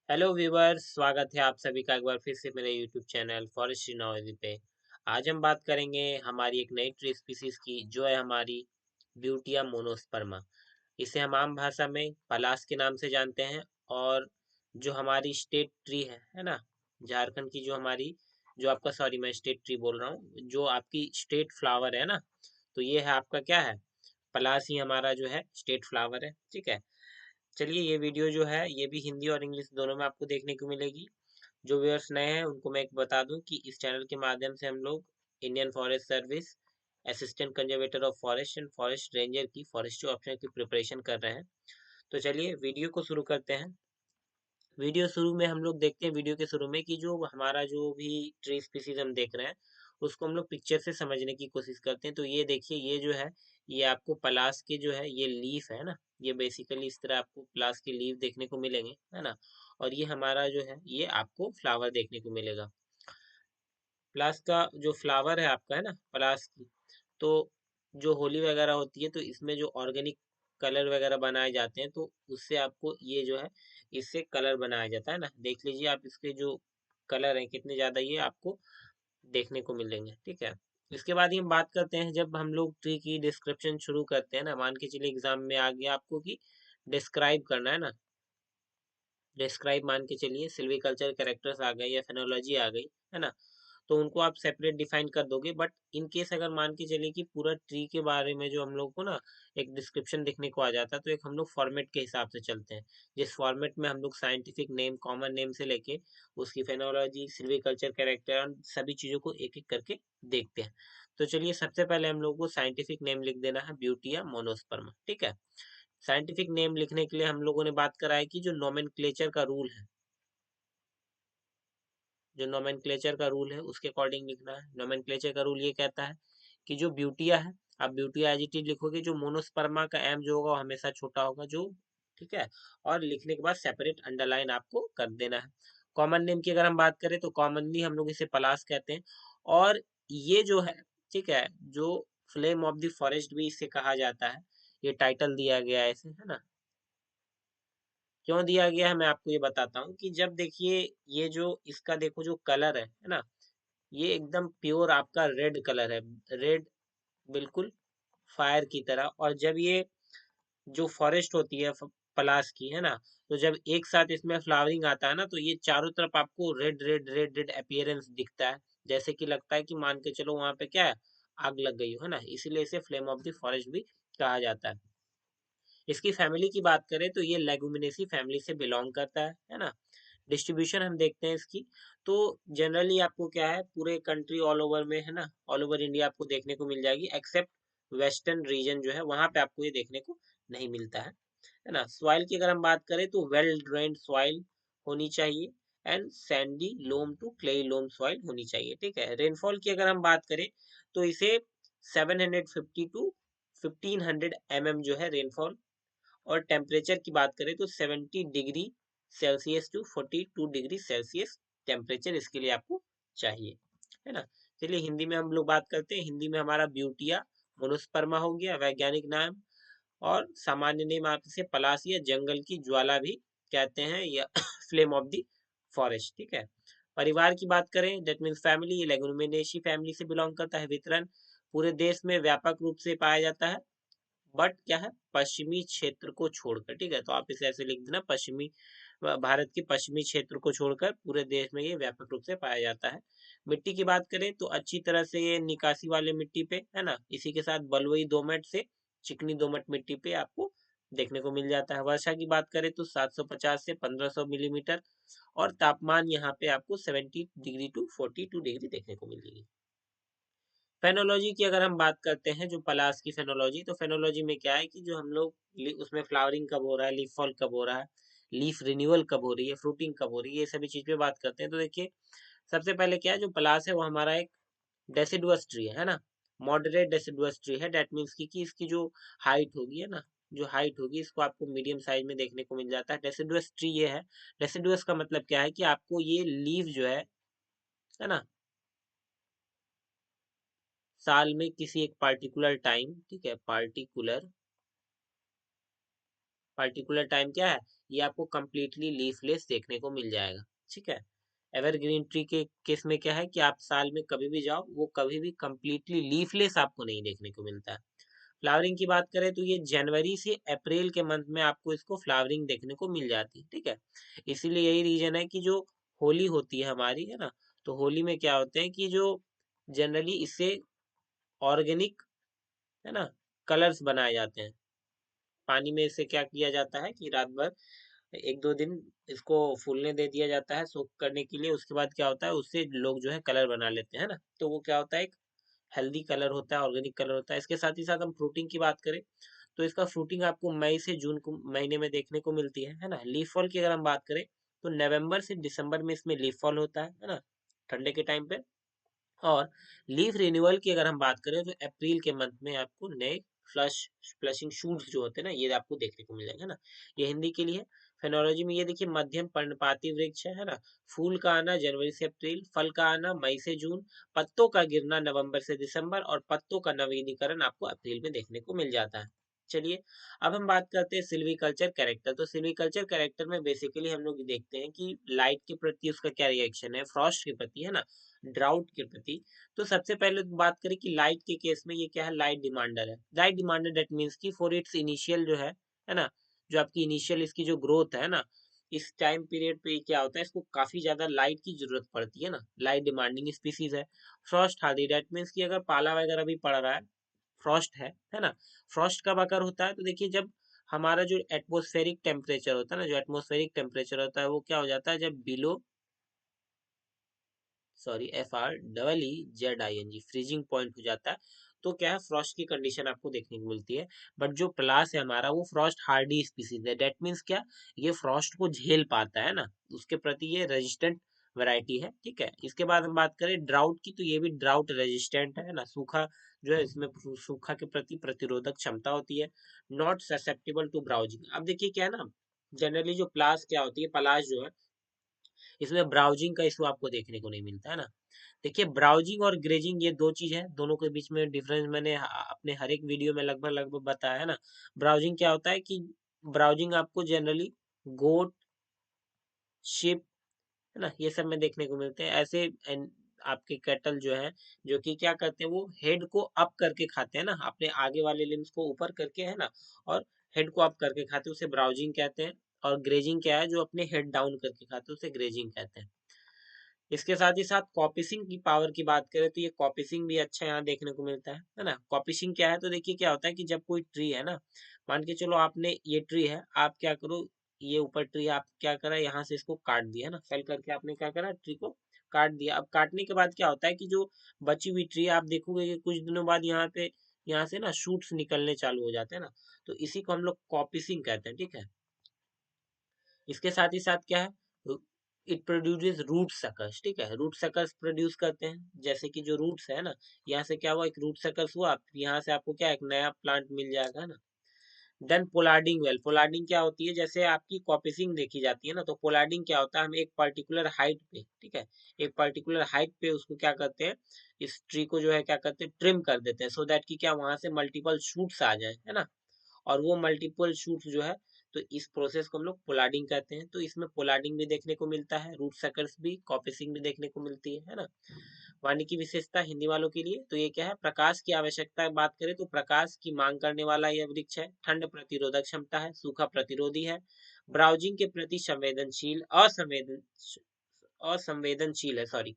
Hello viewers, स्वागत है आप सभी का एक बार फिर से मेरे यूट्यूब चैनल फॉरेस्ट्री नॉलेज पे। आज हम बात करेंगे हमारी एक नई ट्री स्पीसीज की जो है हमारी ब्यूटिया मोनोस्पर्मा। इसे हम आम भाषा में पलाश के नाम से जानते हैं। और जो हमारी स्टेट ट्री है ना, झारखंड की जो हमारी जो आपका सॉरी मैं स्टेट ट्री बोल रहा हूँ, जो आपकी स्टेट फ्लावर है ना, तो ये है आपका क्या है, पलाश ही हमारा जो है स्टेट फ्लावर है। ठीक है, चलिए ये वीडियो जो है ये भी हिंदी और इंग्लिश दोनों में आपको देखने को मिलेगी। जो व्यूअर्स नए हैं उनको मैं एक बता दूं कि इस चैनल के माध्यम से हम लोग Indian forest service, assistant conservator of forest and forest ranger की फॉरेस्ट्री ऑप्शन की प्रिपरेशन कर रहे हैं। तो चलिए वीडियो को शुरू करते हैं। वीडियो शुरू में हम लोग देखते हैं, वीडियो के शुरू में कि जो हमारा जो भी ट्री स्पीसीज हम देख रहे हैं उसको हम लोग पिक्चर से समझने की कोशिश करते हैं। तो ये देखिए, ये जो है ये आपको पलाश के जो है ये लीफ है ना, ये बेसिकली इस तरह आपको पलाश के लीफ देखने को मिलेंगे, है ना। और ये हमारा जो है ये आपको फ्लावर देखने को मिलेगा। पलाश का जो फ्लावर है आपका है ना, पलाश की, तो जो होली वगैरह होती है तो इसमें जो ऑर्गेनिक कलर वगैरह बनाए जाते हैं, तो उससे आपको ये जो है इससे कलर बनाया जाता है ना। देख लीजिए आप, इसके जो कलर हैं कितने ज्यादा ये आपको देखने को मिलेंगे। ठीक है, इसके बाद ही हम बात करते हैं, जब हम लोग ट्री की डिस्क्रिप्शन शुरू करते हैं ना, मान के चलिए एग्जाम में आ गया आपको कि डिस्क्राइब करना है ना, डिस्क्राइब मान के चलिए सिल्वीकल्चर कैरेक्टर्स आ गए या फेनोलॉजी आ गई, है ना, तो उनको आप सेपरेट डिफाइन कर दोगे। बट इन केस अगर मान के चलिए कि पूरा ट्री के बारे में जो हम लोग को ना एक डिस्क्रिप्शन देखने को आ जाता है, तो एक हम लोग फॉर्मेट के हिसाब से चलते हैं, जिस फॉर्मेट में हम लोग साइंटिफिक नेम, कॉमन नेम से लेके उसकी फेनोलॉजी, सिल्वीकल्चर कैरेक्टर और सभी चीजों को एक एक करके देखते हैं। तो चलिए सबसे पहले हम लोग को साइंटिफिक नेम लिख देना है, ब्यूटिया मोनोस्पर्मा। ठीक है, साइंटिफिक नेम लिखने के लिए हम लोगों ने बात करा है कि जो नोमेनक्लेचर का रूल है, जो नोमेनक्लेचर का रूल है उसके अकॉर्डिंग लिखना है। नोमेनक्लेचर का रूल ये कहता है कि जो ब्यूटिया है, आप ब्यूटिया एज इट इज लिखोगे, जो मोनोस्पर्मा का एम जो होगा वो हमेशा छोटा होगा जो, ठीक है। और लिखने के बाद सेपरेट अंडरलाइन आपको कर देना है। कॉमन नेम की अगर हम बात करें तो कॉमनली हम लोग इसे पलाश कहते हैं। और ये जो है, ठीक है, जो फ्लेम ऑफ द फॉरेस्ट भी इसे कहा जाता है, ये टाइटल दिया गया है इसे, है ना। क्यों दिया गया है मैं आपको ये बताता हूँ कि जब देखिए ये जो इसका देखो जो कलर है ना, ये एकदम प्योर आपका रेड कलर है, रेड, बिल्कुल फायर की तरह। और जब ये जो फॉरेस्ट होती है पलाश की, है ना, तो जब एक साथ इसमें फ्लावरिंग आता है ना, तो ये चारों तरफ आपको red red red red appearance दिखता है, जैसे कि लगता है कि मान के चलो वहां पे क्या है, आग लग गई हो, है ना। इसीलिए इसे फ्लेम ऑफ द फॉरेस्ट भी कहा जाता है। इसकी फैमिली की बात करें तो ये लेगुमिनेसी फैमिली से बिलोंग करता है ना। डिस्ट्रीब्यूशन हम देखते हैं इसकी, तो जनरली आपको क्या है, पूरे कंट्री ऑल ओवर में, है ना, ऑल ओवर इंडिया आपको देखने को मिल जाएगी, एक्सेप्ट वेस्टर्न रीजन जो है वहां पे आपको ये देखने को नहीं मिलता है ना। सॉइल की अगर हम बात करें तो वेल ड्रेन्ड सॉइल होनी चाहिए and sandy loam to clayey loam soil होनी चाहिए। ठीक है, रेनफॉल की अगर हम बात करें तो इसे 750 टू 1500 mm जो है रेनफॉल। और टेम्परेचर की बात करें तो 70 degree Celsius to 42 degree Celsius temperature इसके लिए आपको चाहिए, है ना। चलिए हिंदी में हम लोग बात करते हैं। हिंदी में हमारा ब्यूटिया मोनोस्पर्मा हो गया वैज्ञानिक नाम, और सामान्य नेम आप इसे पलाश या जंगल की ज्वाला भी कहते हैं, या फ्लेम ऑफ द फॉरेस्ट। ठीक है, परिवार की बात करें, दैट मीन्स फैमिली, ये लेगुमिनेसी फैमिली से बिलोंग करता है। वितरण पूरे देश में व्यापक रूप से पाया जाता है, बट क्या है, पश्चिमी क्षेत्र को छोड़कर। ठीक है, तो आप इसे ऐसे लिख देना, पश्चिमी, भारत के पश्चिमी क्षेत्र को छोड़कर पूरे देश में ये व्यापक रूप से पाया जाता है। मिट्टी की बात करें तो अच्छी तरह से ये निकासी वाले मिट्टी पे, है ना, इसी के साथ बलुई दोमट से चिकनी दोमट मिट्टी पे आपको देखने को मिल जाता है। वर्षा की बात करें तो 750 से 1500 मिलीमीटर, और तापमान यहाँ पे आपको 70 डिग्री टू 42 डिग्री देखने को मिलेगी। फेनोलॉजी की अगर हम बात करते हैं, जो पलाश की फेनोलॉजी, तो फेनोलॉजी में क्या है कि जो हम लोग उसमें फ्लावरिंग कब हो रहा है, लीफ फॉल कब हो रहा है, लीफ रिन्यूअल कब हो रही है, फ्रूटिंग कब हो रही है, ये सभी चीज पे बात करते हैं। तो देखिए सबसे पहले क्या है, जो पलाश है वो हमारा एक डेसिडुअस ट्री है ना, मॉडरेट डेसिडुअस ट्री है। डेट मीन्स की इसकी जो हाइट होगी, है ना, जो हाइट होगी इसको आपको मीडियम साइज में देखने को मिल जाता है। डेसिडुअस ट्री ये है। डेसिडुअस का मतलब क्या है कि आपको ये लीव जो है ना, साल में किसी एक पार्टिकुलर टाइम, ठीक है, पार्टिकुलर, पार्टिकुलर टाइम क्या है, ये आपको कम्प्लीटली लीफलेस देखने को मिल जाएगा। ठीक है, एवरग्रीन ट्री के केस में क्या है कि आप साल में कभी भी जाओ, वो कभी भी कम्प्लीटली लीफलेस आपको नहीं देखने को मिलता है। फ्लावरिंग की बात करें तो ये जनवरी से अप्रैल के मंथ में आपको इसको फ्लावरिंग देखने को मिल जाती है। ठीक है, इसीलिए यही रीजन है कि जो होली होती है हमारी, है ना, तो होली में क्या होते हैं कि जो जनरली इससे ऑर्गेनिक, है ना, कलर्स बनाए जाते हैं। पानी में इसे क्या किया जाता है कि रात भर 1-2 दिन इसको फूलने दे दिया जाता है सोक करने के लिए। उसके बाद क्या होता है, उससे लोग जो है कलर बना लेते हैं ना, तो वो क्या होता है, एक हेल्दी कलर होता है, ऑर्गेनिक कलर होता है। इसके साथ ही साथ हम फ्रूटिंग की बात करें तो इसका फ्रूटिंग आपको मई से जून को महीने में देखने को मिलती है ना। लीफ फॉल की अगर हम बात करें तो नवंबर से दिसंबर में इसमें लीफ फॉल होता है ना, ठंडे के टाइम पे। और लीफ रिन्यूअल की अगर हम बात करें तो अप्रैल के मंथ में आपको नए फ्लश फ्लशिंग शूट्स जो होते हैं ना, ये आपको देखने को मिल जाएगा ना। ये हिंदी के लिए। फेनोलॉजी में ये देखिए, मध्यम पर्णपाती वृक्ष है ना, फूल का आना जनवरी से अप्रैल, फल का आना मई से जून, पत्तों का गिरना नवंबर से दिसंबर और पत्तों का नवीनीकरण आपको अप्रैल में देखने को मिल जाता है। चलिए, अब हम बात करते हैं सिल्वीकल्चर कैरेक्टर। तो सिल्वीकल्चर कैरेक्टर में बेसिकली हम लोग देखते हैं कि लाइट के प्रति उसका क्या रिएक्शन है, फ्रॉस्ट के प्रति, है ना, ड्राउट के प्रति। तो सबसे पहले तो बात करें कि लाइट के केस में ये क्या है, लाइट डिमांडर है। लाइट डिमांडर दैट मीन्स कि फॉर इट्स इनिशियल जो है ना, जो आपकी इनिशियल इसकी जो ग्रोथ है ना, इस टाइम पीरियड पे क्या होता है, इसको काफी ज्यादा लाइट की जरूरत पड़ती है ना, लाइट डिमांडिंग स्पीसीज है। फ्रॉस्ट हार्डी दैट मीन्स कि अगर पाला वगैरह भी पड़ रहा है, फ्रॉस्ट है ना। फ्रॉस्ट कब अगर होता है तो देखिए, जब हमारा जो एटमोस्फेरिक टेम्परेचर होता है ना, जो एटमोस्फेरिक टेम्परेचर होता है वो क्या हो जाता है, जब below, sorry, FREEZING, freezing point हो जाता है, तो क्या है, फ्रॉस्ट की कंडीशन आपको देखने को मिलती है। बट जो प्लास है हमारा, वो फ्रॉस्ट हार्डी स्पीसीज है। डेट मीन्स क्या, ये फ्रॉस्ट को झेल पाता है ना, उसके प्रति ये रेजिस्टेंट वैरायटी है। ठीक है, इसके बाद हम बात करें ड्राउट की, तो ये भी ड्राउट रेजिस्टेंट है ना, सूखा जो है इसमें सूखा के प्रति प्रतिरोधक क्षमता होती है। Not susceptible to browsing. अब देखिए क्या है ना, जनरली जो प्लास क्या होती है, पलाश जो है, इसमें ब्राउजिंग का इशू आपको देखने को नहीं मिलता है ना। देखिए, ब्राउजिंग और ग्रेजिंग ये दो चीज है, दोनों के बीच में डिफरेंस मैंने अपने हर एक वीडियो में लगभग लगभग बताया है ना। ब्राउजिंग क्या होता है कि ब्राउजिंग आपको जनरली गोट, शिप, है ना, ये सब में देखने को मिलते हैं। ऐसे आपके कैटल जो है, जो कि क्या करते हैं, वो हेड को अप करके खाते हैं ना, अपने आगे वाले लिम्स को ऊपर करके, है ना, और हेड को अप करके खाते हैं, उसे ब्राउजिंग कहते हैं। और ग्रेजिंग क्या है, जो अपने हेड डाउन करके खाते हैं, उसे ग्रेजिंग कहते हैं। इसके साथ ही साथ कॉपिसिंग की पावर की बात करें तो ये कॉपिसिंग भी अच्छा यहाँ देखने को मिलता है ना। कॉपिसिंग क्या है, तो देखिए क्या होता है कि जब कोई ट्री है ना, मान के चलो आपने ये ट्री है, आप क्या करो, ये ऊपर ट्री आप क्या करा, यहाँ से इसको काट दिया ना, फेल करके आपने क्या करा, ट्री को काट दिया। अब काटने के बाद क्या होता है कि जो बची हुई ट्री आप देखोगे कि कुछ दिनों बाद यहाँ से ना शूट्स निकलने चालू हो जाते हैं ना, तो इसी को हम लोग कॉपिसिंग कहते हैं। ठीक है, इसके साथ ही साथ क्या है, इट प्रोड्यूसेस रूट सकर्स। ठीक है, रूट सकर्स प्रोड्यूस करते हैं, जैसे कि जो रूट्स है ना, यहाँ से क्या हुआ, एक रूट सकर्स हुआ, यहाँ से आपको क्या एक नया प्लांट मिल जाएगा ना। देन पोलार्डिंग वेल, पोलार्डिंग क्या होती है, जैसे आपकी कॉपिसिंग देखी जाती है ना, तो पोलार्डिंग क्या होता है, हम एक पर्टिकुलर हाइट पे, ठीक है, एक पर्टिकुलर हाइट पे उसको क्या करते हैं, इस ट्री को जो है क्या करते हैं, ट्रिम कर देते हैं, सो दैट कि क्या वहां से मल्टीपल शूट्स आ जाए, है ना। और वो मल्टीपल शूट्स जो है, तो इस प्रोसेस को हम लोग पोलार्डिंग कहते हैं। तो इसमें पोलार्डिंग भी देखने को मिलता है, रूट सकर्स भी, कॉपिसिंग भी देखने को मिलती है ना। वाणी की विशेषता हिंदी वालों के लिए तो ये क्या है, प्रकाश की आवश्यकता बात करें तो प्रकाश की मांग करने वाला यह वृक्ष है, ठंड प्रतिरोधक क्षमता है, सूखा प्रतिरोधी है, ब्राउजिंग के प्रति संवेदनशील, असंवेदनशील है, sorry,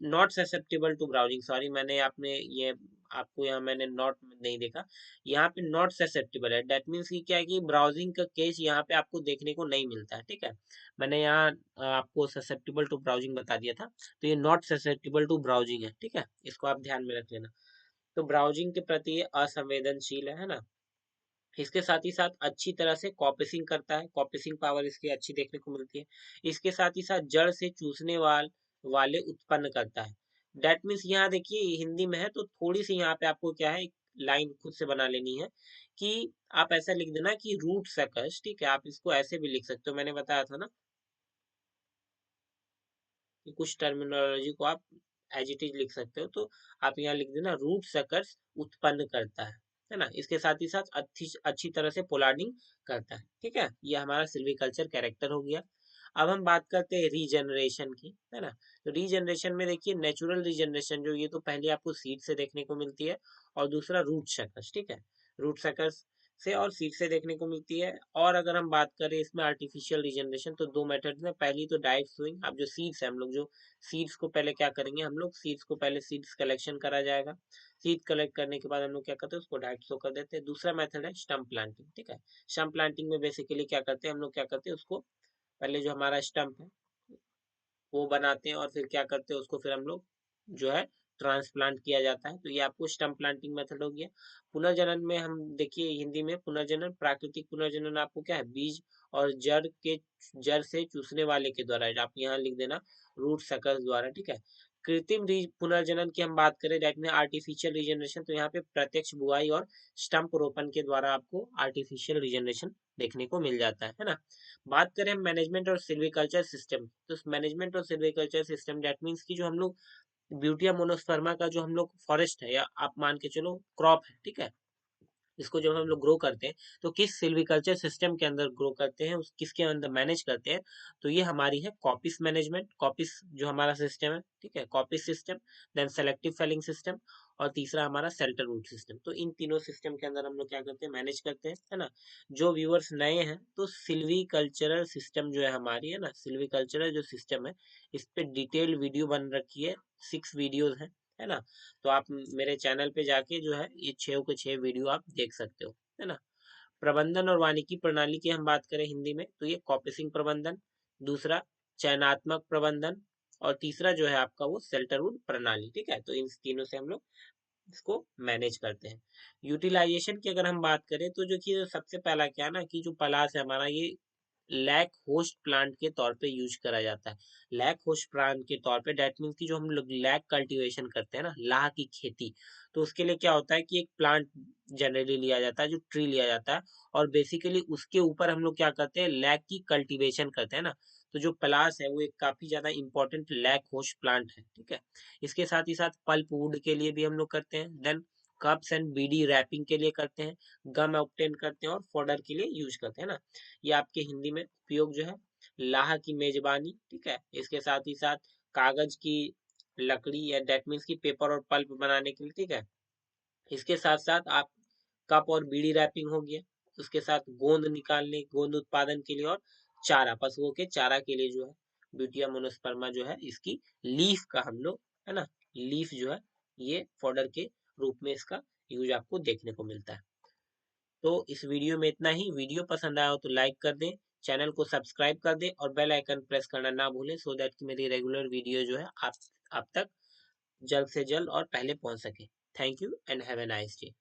not susceptible to browsing, sorry, मैंने आपने ये आपको यहाँ मैंने नॉट नहीं देखा, यहाँ पे नॉट ससेप्टेबल है। दैट मीन्स कि क्या है कि ब्राउजिंग का केस यहाँ पे आपको देखने को नहीं मिलता है। ठीक है, मैंने यहाँ आपको ससेप्टेबल टू ब्राउजिंग बता दिया था, तो ये नॉट ससेप्टेबल टू ब्राउजिंग है। ठीक है, इसको आप ध्यान में रख लेना। तो ब्राउजिंग के प्रति ये असंवेदनशील है ना। इसके साथ ही साथ अच्छी तरह से कॉपिसिंग करता है, कॉपिसिंग पावर इसकी अच्छी देखने को मिलती है। इसके साथ ही साथ जड़ से चूसने वाले उत्पन्न करता है। डेट मीन्स यहाँ देखिए हिंदी में है तो थोड़ी सी यहाँ पे आपको क्या है, लाइन खुद से बना लेनी है कि आप ऐसा लिख देना कि रूट सकस। ठीक है, आप इसको ऐसे भी लिख सकते हो, मैंने बताया था ना कि कुछ टर्मिनोलॉजी को आप एज इट इज लिख सकते हो, तो आप यहाँ लिख देना रूट सकस उत्पन्न करता है है ना। इसके साथ ही साथ अच्छी तरह से पोलार्डिंग करता है, ठीक है। ये हमारा सिल्वीकल्चर कैरेक्टर हो गया। अब हम बात करते हैं रीजनरेशन की, है ना। तो रीजनरेशन में देखिए नेचुरल रीजनरेशन जो ये तो पहले आपको सीड से देखने को मिलती है, और दूसरा रूट सकर्स, ठीक है। रूट सकर्स से और सीड से देखने को मिलती है। और अगर हम बात करें इसमें आर्टिफिशियल रीजनरेशन, तो दो मेथड में, पहली तो डायरेक्ट सोइंग। अब जो सीड्स है, हम लोग जो सीड्स को पहले क्या करेंगे, हम लोग सीड्स को पहले सीड्स कलेक्शन करा जाएगा। सीड कलेक्ट करने के बाद हम लोग क्या करते हैं, उसको डायरेक्ट सो कर देते हैं। दूसरा मेथड है स्टम्प प्लांटिंग, ठीक है। स्टम्प प्लांटिंग में बेसिकली क्या करते हैं हम लोग, क्या करते हैं उसको पहले जो हमारा स्टम्प है वो बनाते हैं, और फिर क्या करते हैं उसको फिर हम लोग जो है ट्रांसप्लांट किया जाता है। तो ये आपको स्टम्प प्लांटिंग मेथड हो गया। पुनर्जनन में हम देखिए हिंदी में पुनर्जनन, प्राकृतिक पुनर्जनन आपको क्या है, बीज और जड़ से चूसने वाले के द्वारा, आप यहाँ लिख देना रूट सकल्स द्वारा, ठीक है। कृत्रिम पुनर्जनन की हम बात करें, दैट में आर्टिफिशियल रीजनरेशन, तो यहाँ पे प्रत्यक्ष बुआई और स्टम्प रोपण के द्वारा आपको आर्टिफिशियल रीजनरेशन देखने को मिल जाता है ना। बात करें मैनेजमेंट और सिल्वीकल्चर सिस्टम, तो मैनेजमेंट और सिल्वीकल्चर सिस्टम दैट मीन्स की जो हम लोग ब्यूटिया मोनोस्पर्मा का जो हम लोग फॉरेस्ट है, या आप मान के चलो क्रॉप है, ठीक है, इसको जब हम लोग ग्रो करते हैं तो किस सिल्वीकल्चर सिस्टम के अंदर ग्रो करते हैं, उस किसके अंदर मैनेज करते हैं, तो ये हमारी है कॉपिस मैनेजमेंट, कॉपिस जो हमारा सिस्टम है, ठीक है, coppice system, then selective felling system, और तीसरा हमारा सेल्टर रूट सिस्टम। तो इन तीनों सिस्टम के अंदर हम लोग क्या करते हैं, मैनेज करते हैं, है ना। जो व्यूअर्स नए हैं, तो सिल्वीकल्चरल सिस्टम जो है हमारी, है ना, सिल्वीकल्चरल जो सिस्टम है, इस पे डिटेल वीडियो बन रखी है, 6 वीडियोज है ना। तो आप मेरे चैनल पे जाके जो है ये 6 के 6 वीडियो आप देख सकते हो, है ना। प्रबंधन और वानिकी प्रणाली की हम बात करें हिंदी में, तो ये कॉपिसिंग प्रबंधन, दूसरा चयनात्मक प्रबंधन, और तीसरा जो है आपका वो सेल्टरवुड प्रणाली, ठीक है। तो इन तीनों से हम लोग इसको मैनेज करते हैं। यूटिलाइजेशन की अगर हम बात करें, तो जो कि सबसे पहला क्या है ना, कि जो पलाश है हमारा, ये लैक होस्ट प्लांट के तौर पे यूज करा जाता है। लैक होस्ट प्लांट के तौर पे, डेट मीन्स की जो हम लोग लैक कल्टीवेशन करते हैं ना, लाह की खेती, तो उसके लिए क्या होता है कि एक प्लांट जनरली लिया जाता है, जो ट्री लिया जाता है, और बेसिकली उसके ऊपर हम लोग क्या करते हैं, लैक की कल्टीवेशन करते हैं ना। तो जो पलाश है वो एक काफी ज्यादा इंपॉर्टेंट लैक होस्ट प्लांट है, ठीक है। इसके साथ ही साथ पल्प वुड के लिए भी हम लोग करते हैं, then cups and beedi wrapping के लिए करते हैं, गम ऑब्टेन करते हैं, और फॉडर के लिए यूज करते हैं ना। ये आपके हिंदी में उपयोग जो है लाह की मेजबानी, ठीक है। इसके साथ ही साथ कागज की लकड़ी, या डेट मीन्स की पेपर और पल्प बनाने के लिए, ठीक है। इसके साथ साथ आप कप और बीड़ी रैपिंग हो गया, उसके साथ गोंद निकालने, गोंद उत्पादन के लिए, और चारा, पशुओं के चारा के लिए जो है ब्यूटिया मोनोस्पर्मा जो है, इसकी लीफ का हम लोग, है ना, लीफ जो है ये फॉडर के रूप में इसका यूज आपको देखने को मिलता है। तो इस वीडियो में इतना ही। वीडियो पसंद आया हो तो लाइक कर दें, चैनल को सब्सक्राइब कर दें, और बेल आइकन प्रेस करना ना भूलें, सो दैट कि मेरी रेगुलर वीडियो जो है आप तक जल्द से जल्द और पहले पहुंच सके। Thank you and have a nice day.